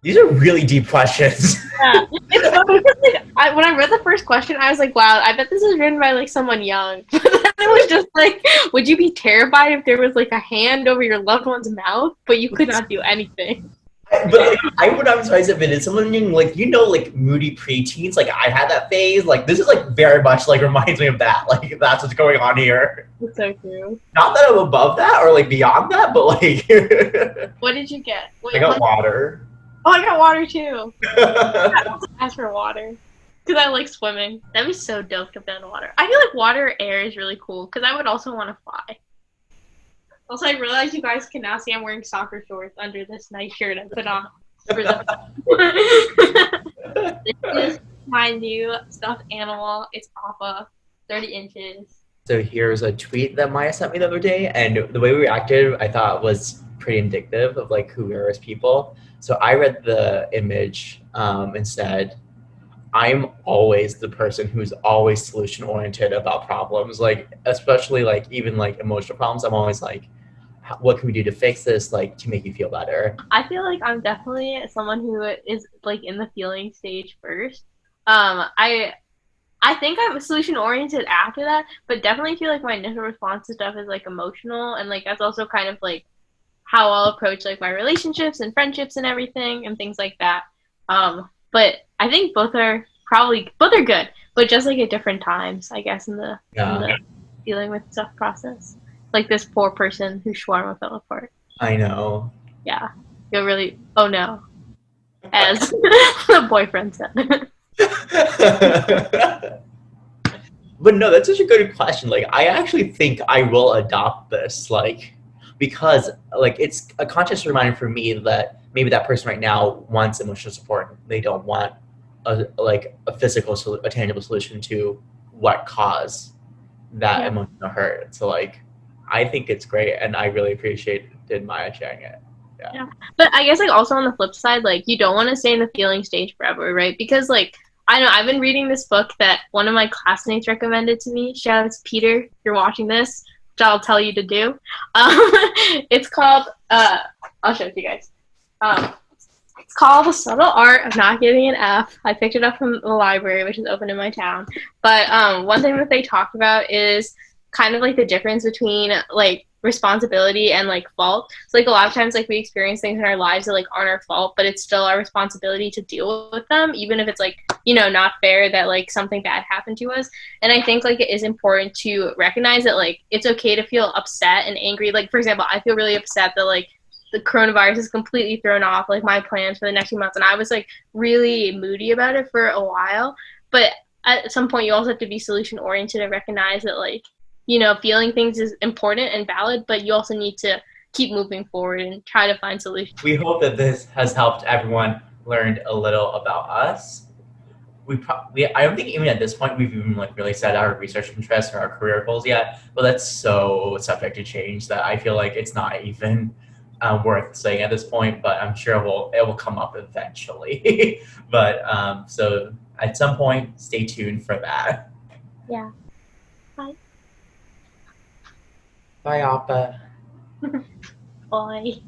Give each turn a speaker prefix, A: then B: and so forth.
A: These are really deep questions.
B: Yeah, it's funny because like, when I read the first question, I was like, "Wow, I bet this is written by like someone young." But then it was just like, "Would you be terrified if there was like a hand over your loved one's mouth, but you could not do anything?"
A: But like, I would not be surprised if it is someone young, like, like moody preteens. Like, I had that phase. Like, this is like very much like reminds me of that. Like, that's what's going on here.
B: It's so true.
A: Not that I'm above that or like beyond that, but like,
B: What did you get?
A: I
B: Wait,
A: got water.
B: oh, I got water too. I also asked for water because I like swimming. That'd be so dope to be in water. I feel like water air is really cool because I would also want to fly. Also, I realize you guys can now see I'm wearing soccer shorts under this nice shirt I put on for the. This is my new stuffed animal. It's Papa, 30 inches.
A: So here's a tweet that Maya sent me the other day, and the way we reacted, I thought was pretty indicative of like who we are as people. So I read the image and said, "I'm always the person who's always solution oriented about problems, like especially like even like emotional problems. I'm always like, what can we do to fix this, like to make you feel better?"
B: I feel like I'm definitely someone who is like in the feeling stage first. I think I'm solution oriented after that, but definitely feel like my initial response to stuff is like emotional, and like that's also kind of like how I'll approach like my relationships and friendships and everything and things like that. But I think both are good, but just like at different times, I guess, in the dealing with stuff process. Like this poor person whose shawarma fell apart.
A: I know.
B: Yeah, you're really. Oh no, as the boyfriend said.
A: But no, that's such a good question. Like, I actually think I will adopt this, like, because like it's a conscious reminder for me that maybe that person right now wants emotional support. They don't want a physical, a tangible solution to what caused that
B: Yeah.
A: emotional hurt. So like, I think it's great, and I really appreciated Maya sharing it. Yeah.
B: Yeah. But I guess like also on the flip side, like you don't want to stay in the feeling stage forever, right? Because like I know I've been reading this book that one of my classmates recommended to me. Shout out to Peter, if you're watching this, which I'll tell you to do. It's called I'll show it to you guys. Um, it's called The Subtle Art of Not Giving an F. I picked it up from the library, which is open in my town. But one thing that they talk about is kind of like the difference between like responsibility and like fault. So like a lot of times like we experience things in our lives that like aren't our fault, but it's still our responsibility to deal with them, even if it's like, not fair that like something bad happened to us. And I think like it is important to recognize that like it's okay to feel upset and angry. Like for example, I feel really upset that like the coronavirus has completely thrown off like my plans for the next few months, and I was like really moody about it for a while. But at some point you also have to be solution oriented and recognize that like feeling things is important and valid, but you also need to keep moving forward and try to find solutions.
A: We hope that this has helped everyone learn a little about us. I don't think even at this point we've even like really set our research interests or our career goals yet, but that's so subject to change that I feel like it's not even worth saying at this point, but I'm sure it will come up eventually. But so at some point, stay tuned for that.
B: Yeah. Bye.
A: Bye, Appa.
B: Bye.